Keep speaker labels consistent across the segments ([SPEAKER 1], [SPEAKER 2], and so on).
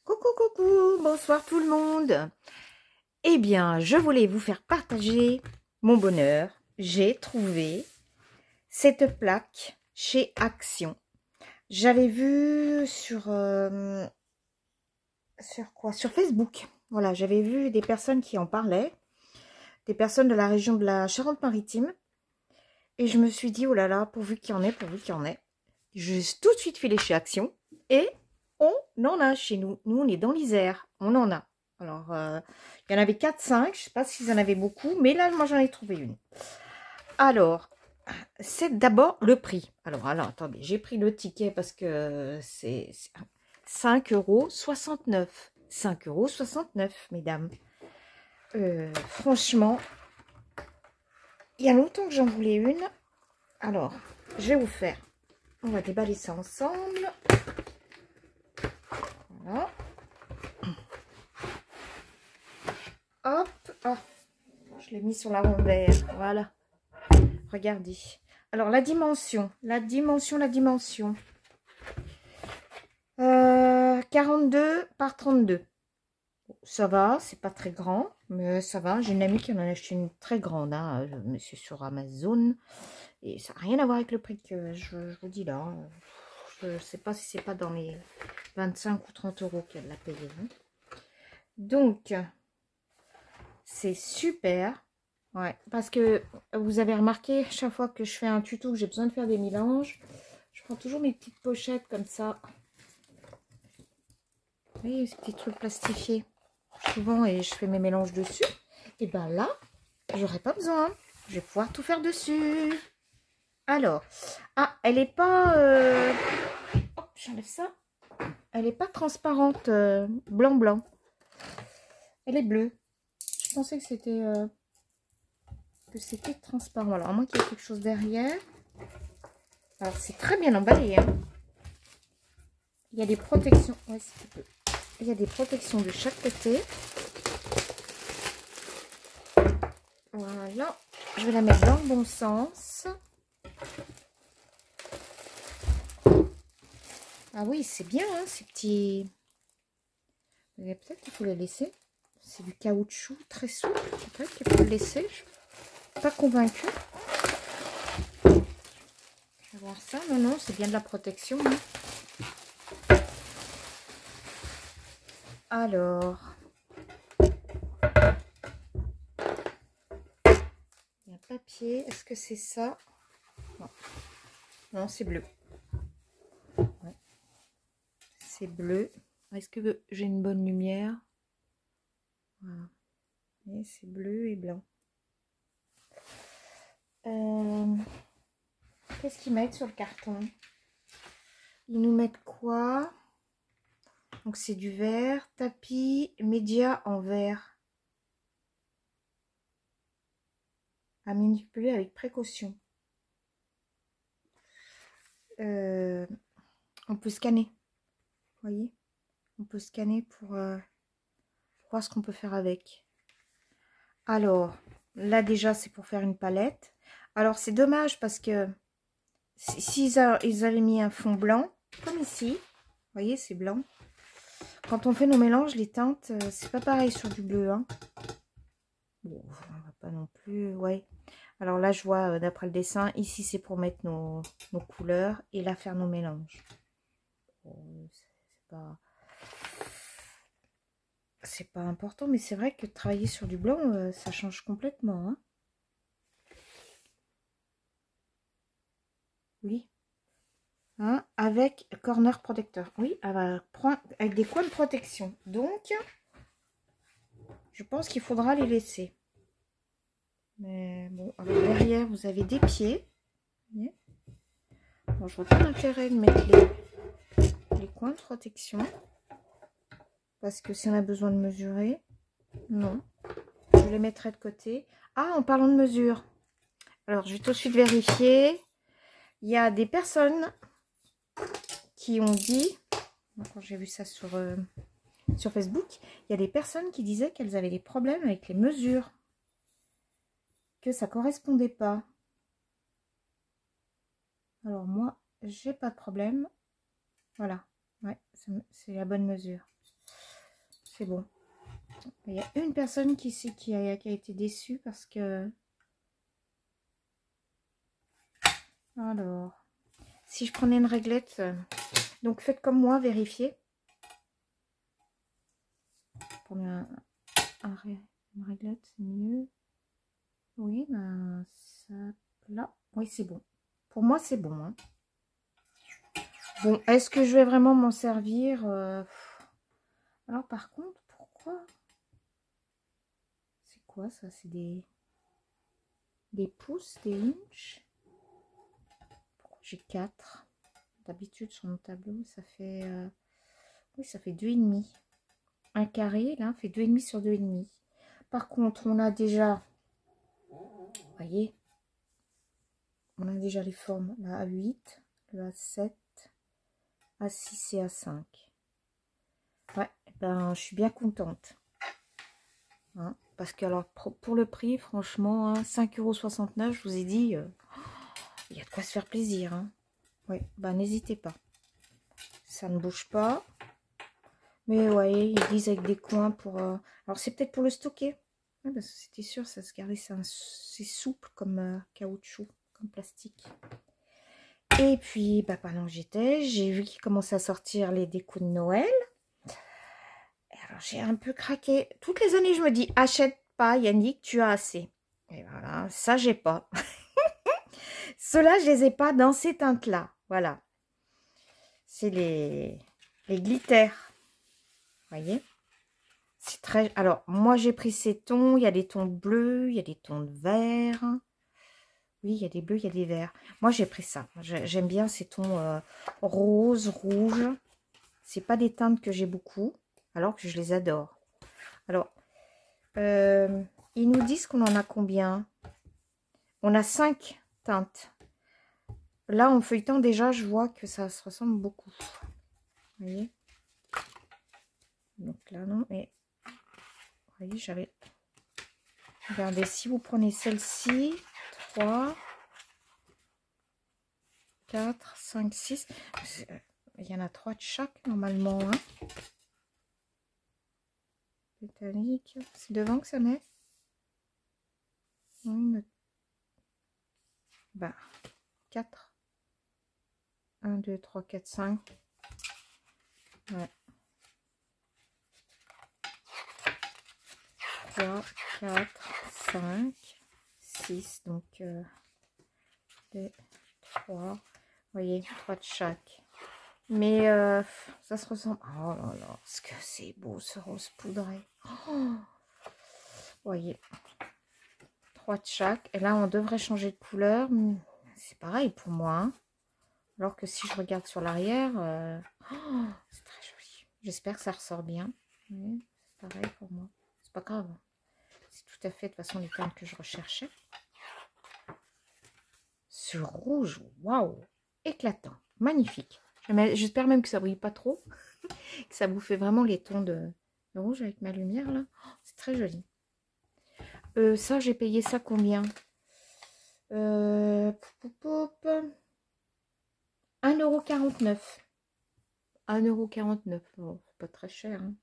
[SPEAKER 1] Coucou, coucou, bonsoir tout le monde. Eh bien, je voulais vous faire partager mon bonheur. J'ai trouvé cette plaque chez Action. J'avais vu sur Facebook. Voilà, j'avais vu des personnes qui en parlaient, des personnes de la région de la Charente-Maritime. Et je me suis dit, oh là là, pourvu qu'il y en ait, pourvu qu'il y en ait. J'ai tout de suite filé chez Action et on en a chez nous. Nous, on est dans l'Isère. On en a. Alors, il y en avait 4-5. Je ne sais pas s'ils en avaient beaucoup. Mais là, moi, j'en ai trouvé une. Alors, c'est d'abord le prix. Alors, attendez. J'ai pris le ticket parce que c'est 5,69 €. 5,69 €, mesdames. Franchement, il y a longtemps que j'en voulais une. Alors, je vais vous faire. On va déballer ça ensemble. Voilà. Hop. Oh, je l'ai mis sur la rondelle. Voilà. Regardez. Alors, la dimension. 42 par 32. Ça va, c'est pas très grand, mais ça va. J'ai une amie qui en a acheté une très grande, hein, mais c'est sur Amazon. Et ça n'a rien à voir avec le prix que je vous dis là. Je ne sais pas si c'est pas dans les 25 ou 30 € qu'elle l'a payé. Hein. Donc, c'est super. Ouais, parce que vous avez remarqué, chaque fois que je fais un tuto, que j'ai besoin de faire des mélanges, je prends toujours mes petites pochettes comme ça. Vous voyez, ces petits trucs plastifiés. Souvent, et je fais mes mélanges dessus. Et ben là, j'aurai pas besoin. Je vais pouvoir tout faire dessus. Alors, elle est pas... Hop, j'enlève ça. Elle est pas transparente, blanc. Elle est bleue. Je pensais que c'était transparent. Alors, à moins qu'il y ait quelque chose derrière. Alors, c'est très bien emballé. Hein. Il y a des protections. Ouais, il y a des protections de chaque côté. Voilà. Je vais la mettre dans le bon sens. Ah oui, c'est bien, hein, ces petits... Peut-être qu'il faut les laisser. C'est du caoutchouc très souple. Peut-être qu'il faut le laisser. Je suis pas convaincue. Je vais voir ça. Non, c'est bien de la protection. Hein. Alors... il y a un papier. Est-ce que c'est ça? Non, c'est bleu. Ouais. C'est bleu. Est-ce que j'ai une bonne lumière? Voilà. Et c'est bleu et blanc. Qu'est-ce qu'ils mettent sur le carton? Ils nous mettent quoi? Donc c'est du vert. Tapis média en verre. À manipuler avec précaution. On peut scanner. Vous voyez? On peut scanner pour voir ce qu'on peut faire avec. Alors, là déjà, c'est pour faire une palette. Alors, c'est dommage parce que s'ils avaient mis un fond blanc, comme ici, vous voyez, c'est blanc. Quand on fait nos mélanges, les teintes, c'est pas pareil sur du bleu. Hein. Bon, on va pas non plus, ouais. Alors là, je vois, d'après le dessin, ici, c'est pour mettre nos couleurs et là, faire nos mélanges. Bon, c'est pas important, mais c'est vrai que travailler sur du blanc, ça change complètement. Hein. Oui. Hein, avec corner protecteur. Oui, avec des coins de protection. Donc, je pense qu'il faudra les laisser. Mais bon, alors derrière, vous avez des pieds. Bon, je vois pas l'intérêt de mettre les coins de protection. Parce que si on a besoin de mesurer, non. Je les mettrai de côté. Ah, en parlant de mesure. Alors, je vais tout de suite vérifier. Il y a des personnes qui ont dit, quand j'ai vu ça sur Facebook, il y a des personnes qui disaient qu'elles avaient des problèmes avec les mesures. Que ça correspondait pas. Alors moi, j'ai pas de problème. Voilà. Ouais, c'est la bonne mesure. c'est bon. Il y a une personne qui a été déçue parce que... Alors, si je prenais une réglette, donc faites comme moi, vérifiez. Prendre une réglette, c'est mieux. Oui, ben ça, là, oui, c'est bon. Pour moi, c'est bon. Hein. Bon, est-ce que je vais vraiment m'en servir Alors, par contre, pourquoi? C'est quoi ça? C'est des pouces, des inches. J'ai 4. D'habitude, sur mon tableau, ça fait... oui, ça fait 2,5. Un carré, là, fait 2,5 sur 2,5. Par contre, on a déjà... Vous voyez? On a déjà les formes. La A8, le A7, A6 et A5. Ouais, ben, je suis bien contente. Hein, parce que, alors, pour le prix, franchement, hein, 5,69 €, je vous ai dit, il y a de quoi se faire plaisir. Hein. Oui, ben, n'hésitez pas. Ça ne bouge pas. Mais ouais, ils disent avec des coins pour... Alors, c'est peut-être pour le stocker. Ouais, parce que c'était sûr, ça se gardait, c'est souple comme caoutchouc, comme plastique. Et puis, bah, pendant que j'étais, j'ai vu qu'ils commençaient à sortir les décos de Noël. Et alors, j'ai un peu craqué. Toutes les années, je me dis, achète pas, Yannick, tu as assez. Et voilà, ça, j'ai pas. Ceux-là, je les ai pas dans ces teintes-là. Voilà. C'est les glitters. Vous voyez? C'est très... Alors, moi, j'ai pris ces tons. Il y a des tons bleus, il y a des tons de vert. Oui, il y a des bleus, il y a des verts. Moi, j'ai pris ça. J'aime bien ces tons rose, rouge. C'est pas des teintes que j'ai beaucoup, alors que je les adore. Alors, ils nous disent qu'on en a combien? On a 5 teintes. Là, en feuilletant, déjà, je vois que ça se ressemble beaucoup. Vous voyez? Donc là, non. Et vous voyez, j'avais... Regardez, si vous prenez celle-ci, 3, 4, 5, 6. Il y en a 3 de chaque, normalement. Hein. Métallique. C'est devant que ça met? Oui, bah, 4. 1, 2, 3, 4, 5. Ouais. 3, 4, 5, 6. Donc, 2, 3. Vous voyez, 3 de chaque. Mais ça se ressemble. Oh là là, est-ce que c'est beau ce rose poudré. Oh, vous voyez, 3 de chaque. Et là, on devrait changer de couleur. C'est pareil pour moi. Hein. Alors que si je regarde sur l'arrière, oh, c'est très joli. J'espère que ça ressort bien. Oui, c'est pareil pour moi. C'est pas grave. C'est tout à fait de toute façon les teintes que je recherchais. Ce rouge, waouh, éclatant, magnifique. J'espère même que ça brille pas trop, que ça vous fait vraiment les tons de rouge avec ma lumière là. Oh, c'est très joli. Ça, j'ai payé ça combien? 1,49 €. 1,49 €. Oh, c'est pas très cher. Hein.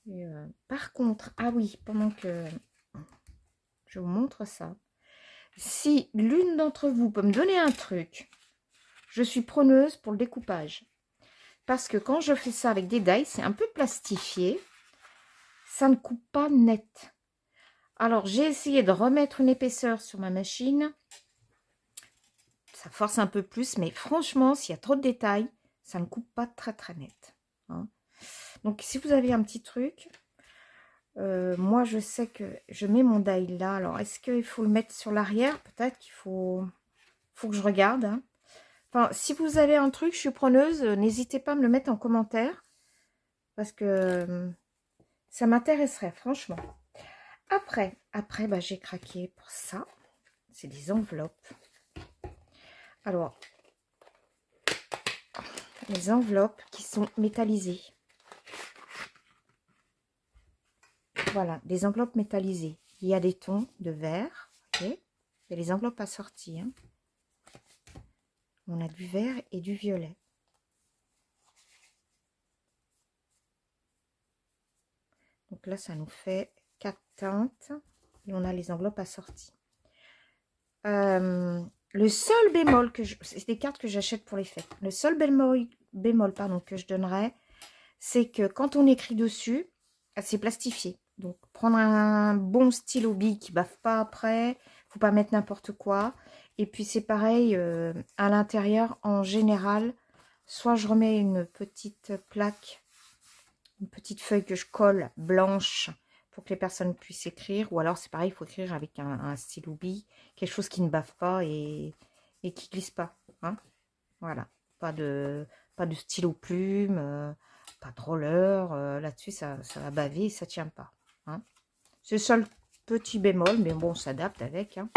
[SPEAKER 1] Et, par contre, ah oui, pendant que je vous montre ça, si l'une d'entre vous peut me donner un truc, je suis preneuse pour le découpage. Parce que quand je fais ça avec des die, c'est un peu plastifié. Ça ne coupe pas net. Alors, j'ai essayé de remettre une épaisseur sur ma machine. Ça force un peu plus, mais franchement, s'il y a trop de détails, ça ne coupe pas très très net. Hein. Donc, si vous avez un petit truc, moi, je sais que je mets mon die là. Alors, est-ce qu'il faut le mettre sur l'arrière? Peut-être qu'il faut que je regarde. Hein. Enfin, si vous avez un truc, je suis preneuse. N'hésitez pas à me le mettre en commentaire. Parce que ça m'intéresserait, franchement. Après bah, j'ai craqué pour ça. C'est des enveloppes. Alors, les enveloppes qui sont métallisées. Voilà, des enveloppes métallisées. Il y a des tons de vert. Okay. Il y a les enveloppes assorties. Hein. On a du vert et du violet. Donc là, ça nous fait 4 teintes. Et on a les enveloppes assorties. Le seul bémol que c'est des cartes que j'achète pour les fêtes. Le seul bémol pardon, que je donnerais, c'est que quand on écrit dessus, c'est plastifié. Donc prendre un bon stylo bic qui baffe pas après, faut pas mettre n'importe quoi. Et puis c'est pareil à l'intérieur en général, soit je remets une petite plaque, une petite feuille que je colle blanche pour que les personnes puissent écrire, ou alors c'est pareil, il faut écrire avec un stylo bic, quelque chose qui ne bave pas et qui glisse pas. Hein, voilà, pas de stylo plume, pas de roller, là-dessus ça va baver et ça tient pas. Hein. C'est le seul petit bémol, mais bon, on s'adapte avec. Hein.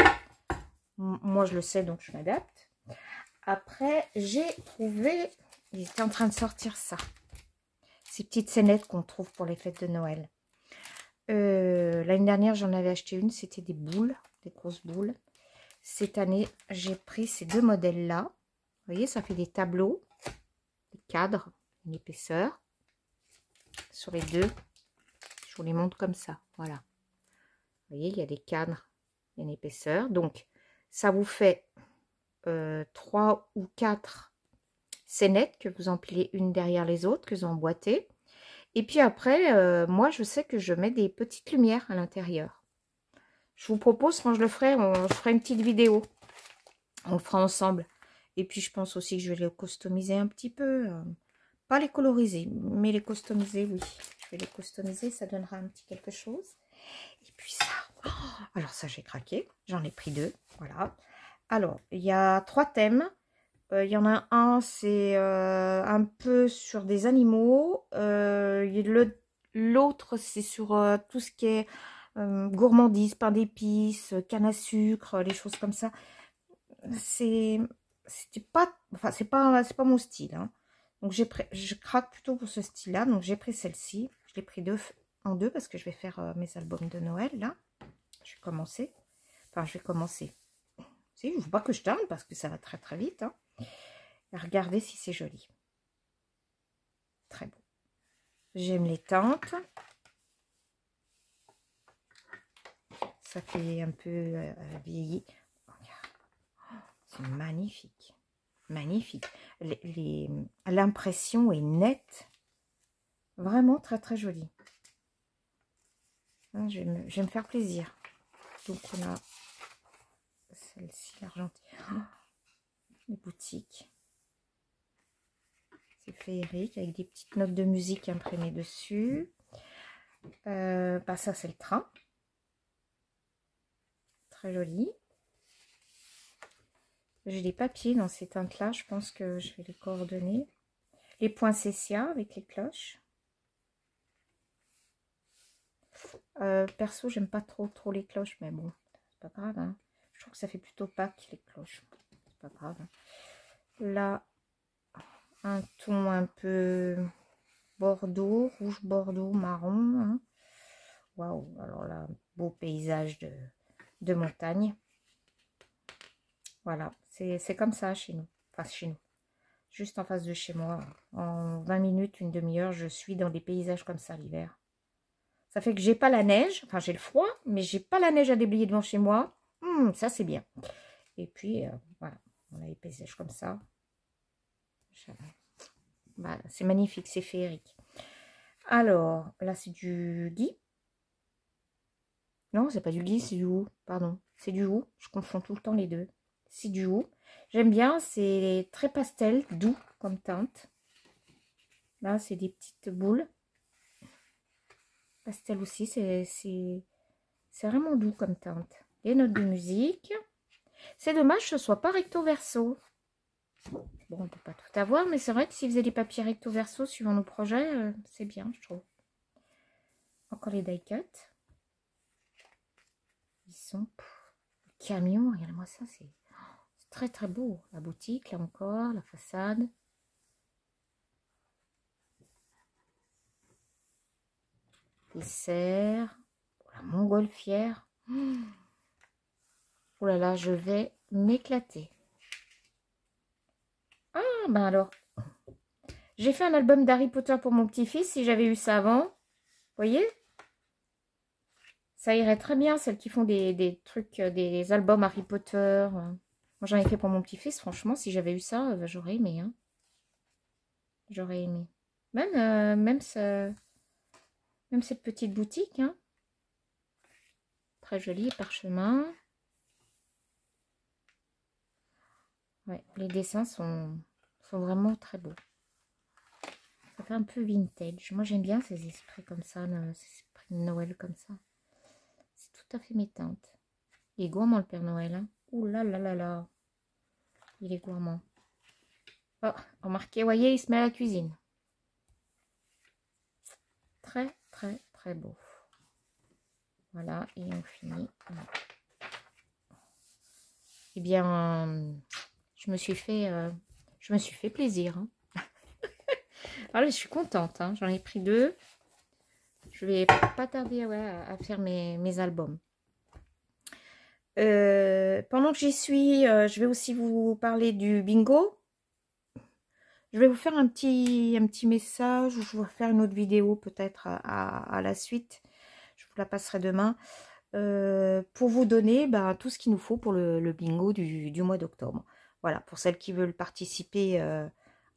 [SPEAKER 1] Moi je le sais, donc je m'adapte. Après, j'ai trouvé, il était en train de sortir ça. Ces petites scénettes qu'on trouve pour les fêtes de Noël. L'année dernière, j'en avais acheté une, c'était des boules, des grosses boules. Cette année, j'ai pris ces deux modèles-là. Vous voyez, ça fait des tableaux, des cadres, une épaisseur. Sur les deux, je vous les montre comme ça, voilà. Vous voyez, il y a des cadres, il y a une épaisseur. Donc, ça vous fait 3 ou 4 scénettes que vous empilez une derrière les autres, que vous emboîtez. Et puis après, moi, je sais que je mets des petites lumières à l'intérieur. Je vous propose, quand je le ferai, je ferai une petite vidéo. On le fera ensemble. Et puis, je pense aussi que je vais les customiser un petit peu. Pas les coloriser, mais les customiser, oui. Je vais les customiser, ça donnera un petit quelque chose. Et puis ça, oh, alors ça, j'ai craqué. J'en ai pris 2, voilà. Alors, il y a 3 thèmes. Il y en a un, c'est un peu sur des animaux. L'autre, c'est sur tout ce qui est gourmandise, pain d'épices, canne à sucre, les choses comme ça. C'était pas, enfin, c'est pas mon style. Hein. Donc, je craque plutôt pour ce style-là. Donc, j'ai pris celle-ci. Je l'ai pris en deux parce que je vais faire mes albums de Noël, là. Je vais commencer. Enfin, je vais commencer. Si, il ne faut pas que je tourne parce que ça va très, très vite. Hein. Regardez si c'est joli. Très beau. J'aime les teintes. Ça fait un peu vieilli. C'est magnifique. Magnifique. L'impression est nette. Vraiment très très jolie. Hein, je vais me faire plaisir. Donc on a celle-ci, l'argentine. Oh, les boutiques. C'est féerique avec des petites notes de musique imprimées dessus. Bah ça c'est le train. Très joli. J'ai des papiers dans ces teintes-là. Je pense que je vais les coordonner. Les poinsettias avec les cloches. Perso, j'aime pas trop les cloches, mais bon, c'est pas grave. Hein. Je trouve que ça fait plutôt Pâques les cloches. C'est pas grave. Hein. Là, un ton un peu bordeaux, rouge bordeaux, marron. Hein. Waouh, alors là, beau paysage de montagne. Voilà, c'est comme ça chez nous. Enfin, chez nous. Juste en face de chez moi. En 20 minutes, une demi-heure, je suis dans des paysages comme ça l'hiver. Ça fait que j'ai pas la neige. Enfin, j'ai le froid, mais j'ai pas la neige à déblayer devant chez moi. Ça, c'est bien. Et puis, voilà. On a des paysages comme ça. Voilà, c'est magnifique, c'est féerique. Alors, là, c'est du gui. Non, c'est pas du gui, c'est du hou. Pardon, c'est du hou. Je confonds tout le temps les deux. C'est du hou. J'aime bien, c'est très pastel, doux comme teinte. Là, c'est des petites boules. Pastel aussi, c'est vraiment doux comme teinte. Les notes de musique. C'est dommage que ce soit pas recto verso. Bon, on ne peut pas tout avoir, mais c'est vrai que s'ils faisaient des papiers recto verso suivant nos projets, c'est bien, je trouve. Encore les die cut. Ils sont camions, regardez-moi ça, c'est très très beau. La boutique, là encore, la façade. Les serres, la montgolfière. Oh là là, je vais m'éclater. Ah, ben alors, j'ai fait un album d'Harry Potter pour mon petit-fils, si j'avais eu ça avant. Vous voyez? Ça irait très bien, celles qui font des trucs, des albums Harry Potter. Moi, j'en ai fait pour mon petit-fils. Franchement, si j'avais eu ça, j'aurais aimé. Hein. J'aurais aimé. Même cette petite boutique. Hein. Très jolie, parchemin. Ouais, les dessins sont vraiment très beaux. Ça fait un peu vintage. Moi, j'aime bien ces esprits comme ça, ces esprits de Noël comme ça. C'est tout à fait mes teintes. Il est gourmand, le Père Noël. Hein. Ouh là là là là. Il est gourmand. Oh, remarquez, voyez, il se met à la cuisine. Très, très, très beau. Voilà, et on finit. Eh bien, je me suis fait plaisir. Hein. Alors, je suis contente. Hein. J'en ai pris 2. Je vais pas tarder à faire mes albums. Pendant que j'y suis, je vais aussi vous parler du bingo. Je vais vous faire un petit message ou je vais vous faire une autre vidéo peut-être à la suite. Je vous la passerai demain. Pour vous donner tout ce qu'il nous faut pour le bingo du mois d'octobre. Voilà, pour celles qui veulent participer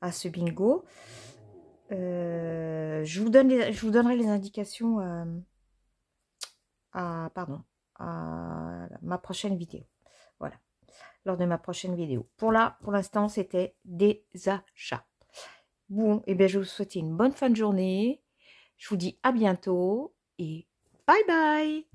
[SPEAKER 1] à ce bingo. Je vous donnerai les indications à ma prochaine vidéo. Voilà, lors de ma prochaine vidéo. Pour l'instant, c'était des achats. Bon, et bien je vous souhaite une bonne fin de journée. Je vous dis à bientôt et bye bye.